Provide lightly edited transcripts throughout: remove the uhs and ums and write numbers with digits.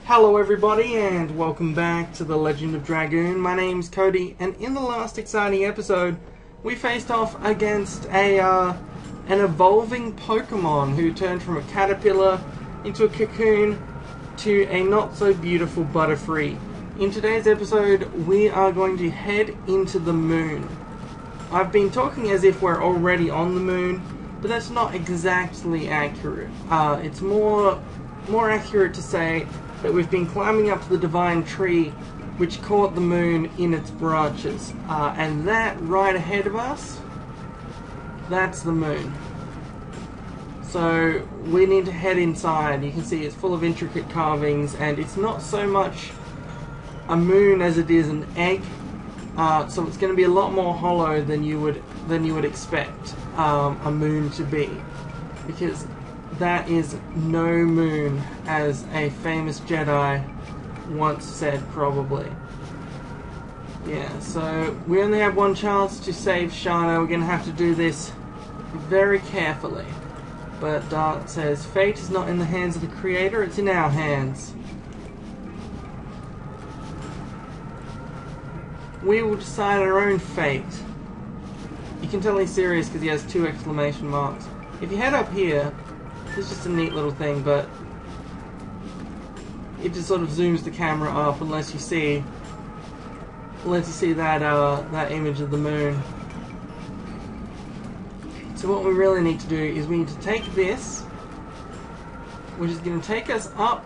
Hello everybody and welcome back to The Legend of Dragoon. My name's Cody, and in the last exciting episode we faced off against an evolving Pokemon who turned from a caterpillar into a cocoon to a not so beautiful Butterfree. In today's episode we are going to head into the moon. I've been talking as if we're already on the moon, but that's not exactly accurate. It's more accurate to say that we've been climbing up to the divine tree which caught the moon in its branches. And that right ahead of us, that's the moon. So we need to head inside. You can see it's full of intricate carvings, and it's not so much a moon as it is an egg. So it's going to be a lot more hollow than you would expect a moon to be, because that is no moon, as a famous Jedi once said, probably. Yeah, so we only have one chance to save Shana. We're going to have to do this very carefully. But Dart says, fate is not in the hands of the Creator, it's in our hands. We will decide our own fate. You can tell he's serious because he has 2 exclamation marks. If you head up here, it's just a neat little thing, but it just sort of zooms the camera up unless you see that image of the moon. So what we really need to do is we need to take this, which is going to take us up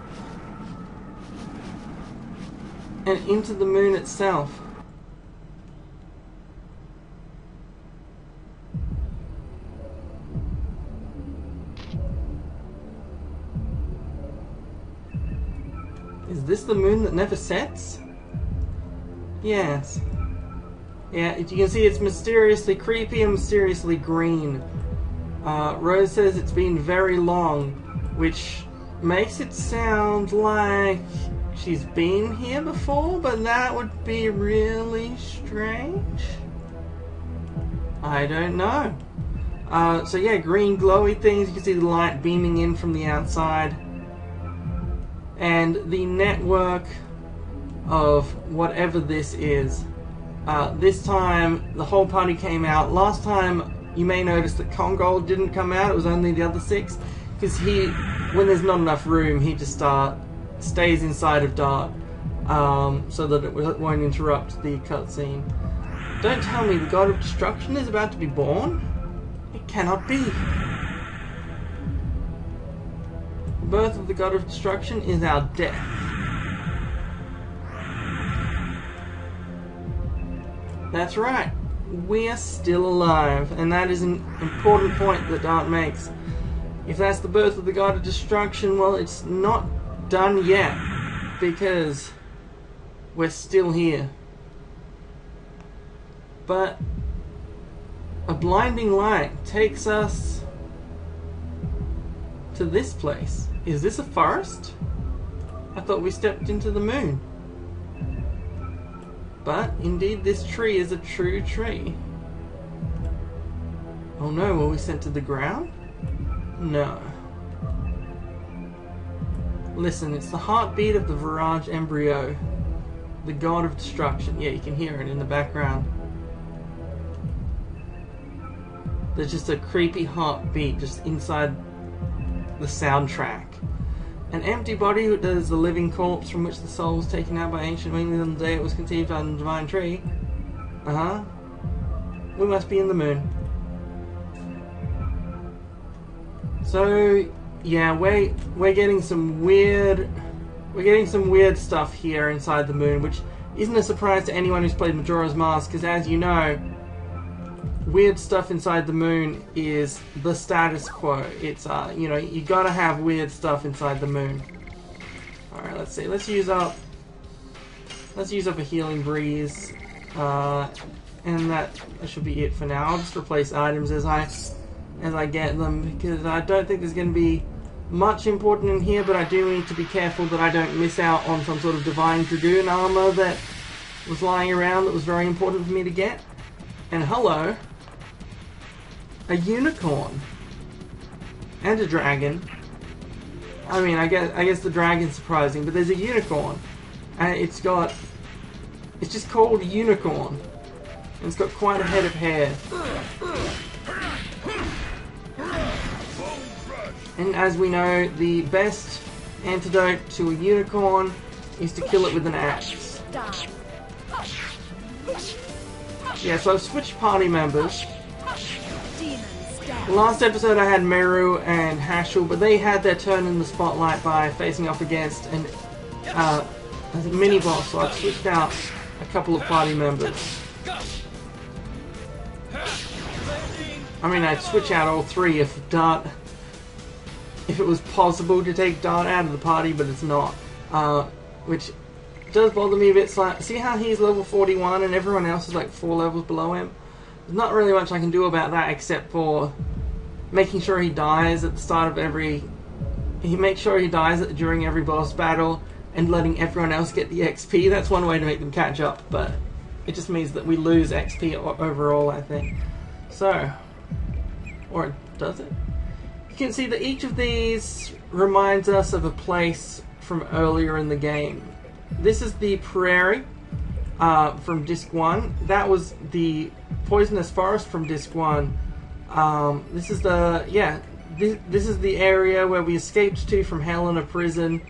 and into the moon itself. Is this the moon that never sets? Yes. Yeah, you can see it's mysteriously creepy and mysteriously green. Rose says it's been very long, which makes it sound like she's been here before, but that would be really strange. I don't know. So yeah, green glowy things. You can see the light beaming in from the outside. And the network of whatever this is. This time the whole party came out. Last time you may notice that Kongol didn't come out. It was only the other 6, because when there's not enough room, he just stays inside of Dart, so that it won't interrupt the cutscene. Don't tell me the God of Destruction is about to be born? It cannot be. The birth of the God of Destruction is our death. That's right, we are still alive, and that is an important point that Dart makes. If that's the birth of the God of Destruction, well, it's not done yet, because we're still here. But a blinding light takes us to this place. Is this a forest? I thought we stepped into the moon. But indeed this tree is a true tree. Oh no, were we sent to the ground? No. Listen, it's the heartbeat of the Virage embryo, the God of Destruction. Yeah, you can hear it in the background. There's just a creepy heartbeat just inside the soundtrack. An empty body that is the living corpse from which the soul was taken out by ancient beings on the day it was conceived on the divine tree. We must be in the moon. So yeah, we're getting some weird stuff here inside the moon, which isn't a surprise to anyone who's played Majora's Mask, because as you know, weird stuff inside the moon is the status quo. It's you know, you gotta have weird stuff inside the moon. Alright, let's see. Let's use up a healing breeze. And that should be it for now. I'll just replace items as I get them, because I don't think there's gonna be much important in here, but I do need to be careful that I don't miss out on some sort of divine Dragoon armor that was lying around that was very important for me to get. And hello, a unicorn and a dragon I mean, I guess the dragon's surprising, but there's a unicorn, and it's just called Unicorn, and it's got quite a head of hair. And as we know, the best antidote to a unicorn is to kill it with an axe. Yeah, so I've switched party members. Last episode I had Meru and Hashel, but they had their turn in the spotlight by facing off against a mini-boss, so I've switched out a couple of party members. I mean, I'd switch out all three if it was possible to take Dart out of the party, but it's not. Which does bother me a bit. See how he's level 41 and everyone else is like 4 levels below him? There's not really much I can do about that except for making sure he dies at the start of every... Make sure he dies during every boss battle and letting everyone else get the XP. That's one way to make them catch up, but it just means that we lose XP overall, I think. So, or does it? You can see that each of these reminds us of a place from earlier in the game. This is the prairie from Disc 1. That was the poisonous forest from Disc 1. This is the, this is the area where we escaped to from hell in a prison.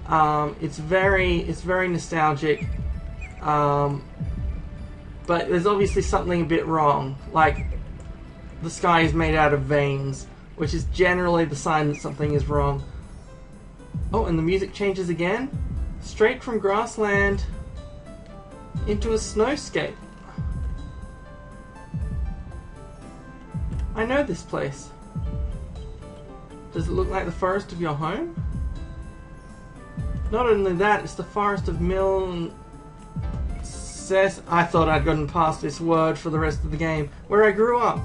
It's very nostalgic. But there's obviously something a bit wrong. Like, the sky is made out of veins, which is generally the sign that something is wrong. Oh, and the music changes again. Straight from grassland into a snowscape. I know this place. Does it look like the forest of your home? Not only that, it's the forest of I thought I'd gotten past this word for the rest of the game, where I grew up.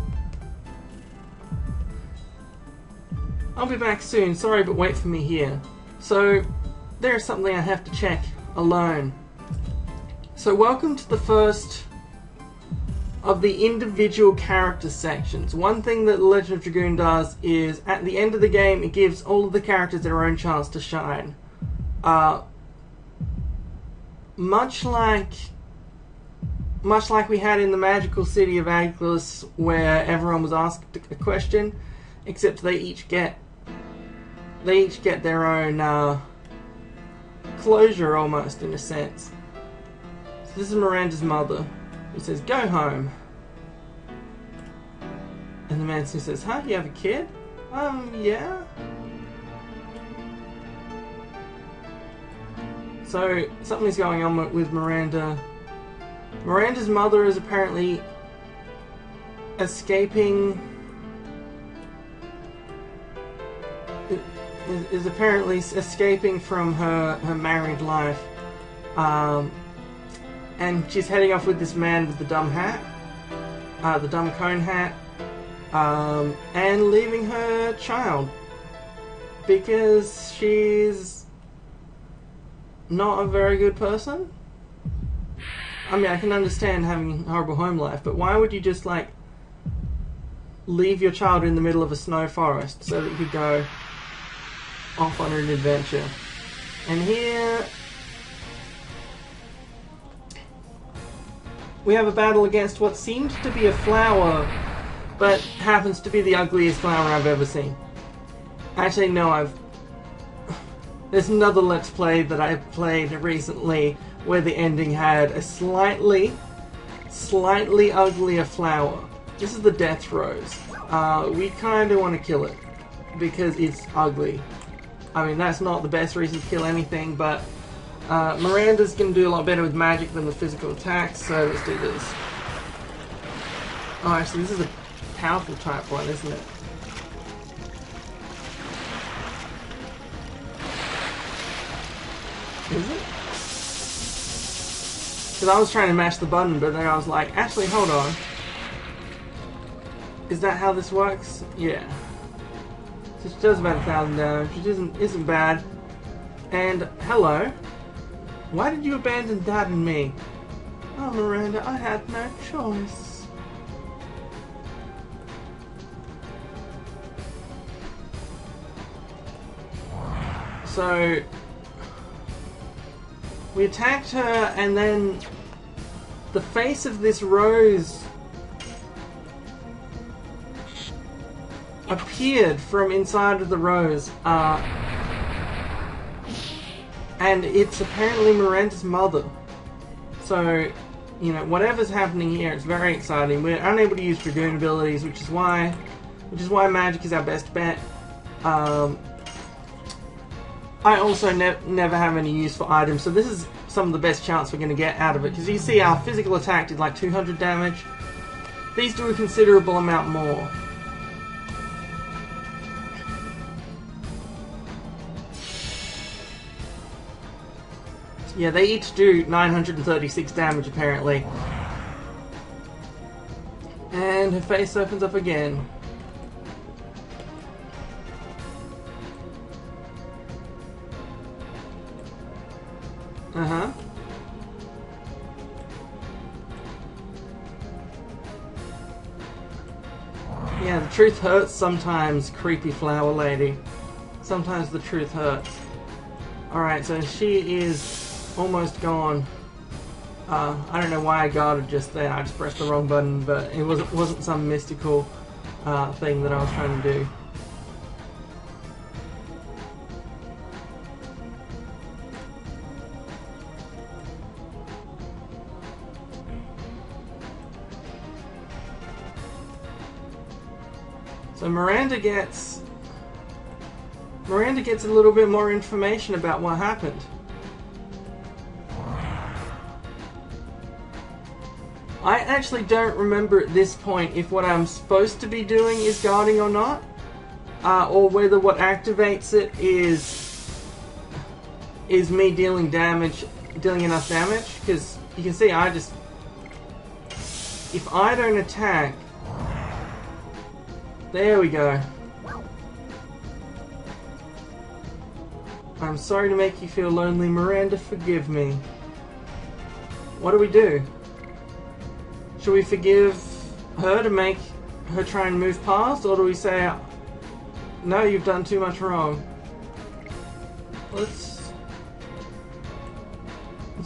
I'll be back soon, sorry, but wait for me here. So, there's something I have to check alone. So welcome to the first of the individual character sections. One thing that Legend of Dragoon does is, at the end of the game, it gives all of the characters their own chance to shine. Much like we had in the magical city of Aglis, where everyone was asked a question, except they each get their own closure, almost, in a sense. So this is Miranda's mother, who says, "Go home." And the man who says, "Huh? You have a kid?" Yeah. So, something's going on with Miranda. Miranda's mother is apparently escaping... is apparently escaping from her married life. And she's heading off with this man with the dumb hat. The dumb cone hat. And leaving her child. Because she's not a very good person. I mean, I can understand having a horrible home life, but why would you just, like, leave your child in the middle of a snow forest so that you could go off on an adventure? And here we have a battle against what seemed to be a flower, but happens to be the ugliest flower I've ever seen. Actually, no, there's another Let's Play that I played recently where the ending had a slightly uglier flower. This is the Death Rose. We kind of want to kill it because it's ugly. I mean, that's not the best reason to kill anything, but Miranda's going to do a lot better with magic than with physical attacks, so let's do this. Oh, actually, this is a powerful type one, isn't it? Is it? Because I was trying to mash the button, but then I was like, actually, hold on. Is that how this works? Yeah. So she does about 1,000 damage, which isn't bad. And, hello. Why did you abandon Dad and me? Oh, Miranda, I had no choice. So we attacked her, and then the face of this rose appeared from inside of the rose, and it's apparently Miranda's mother. So, you know, whatever's happening here, it's very exciting. We're unable to use Dragoon abilities, which is why magic is our best bet. I also never have any use for items, so this is some of the best chance we're going to get out of it. Because you see, our physical attack did like 200 damage. These do a considerable amount more. Yeah, they each do 936 damage apparently. And her face opens up again. Uh-huh. Yeah, the truth hurts sometimes, creepy flower lady. Sometimes the truth hurts. Alright, so she is almost gone. I don't know why I got it just then. I just pressed the wrong button, but it wasn't some mystical thing that I was trying to do. So Miranda gets a little bit more information about what happened. I actually don't remember at this point if what I'm supposed to be doing is guarding or not, or whether what activates it is me dealing enough damage. Because you can see, if I don't attack, there we go. I'm sorry to make you feel lonely, Miranda. Forgive me. What do we do? Should we forgive her to make her try and move past, or do we say, no, you've done too much wrong? Let's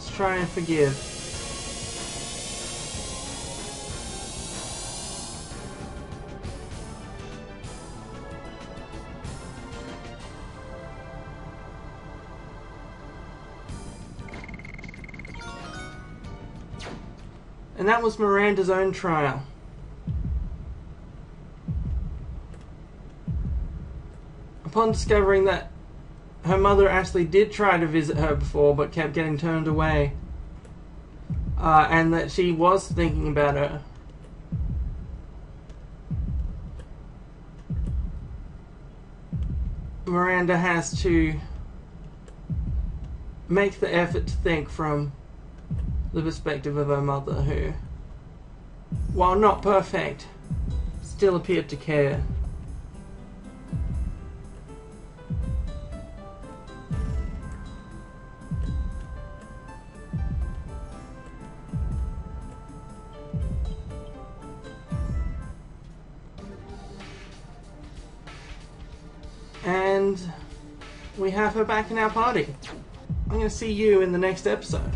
try and forgive. And that was Miranda's own trial. Upon discovering that her mother actually did try to visit her before but kept getting turned away, and that she was thinking about her, Miranda has to make the effort to think from the perspective of her mother, who, while not perfect, still appeared to care. And we have her back in our party. I'm going to see you in the next episode.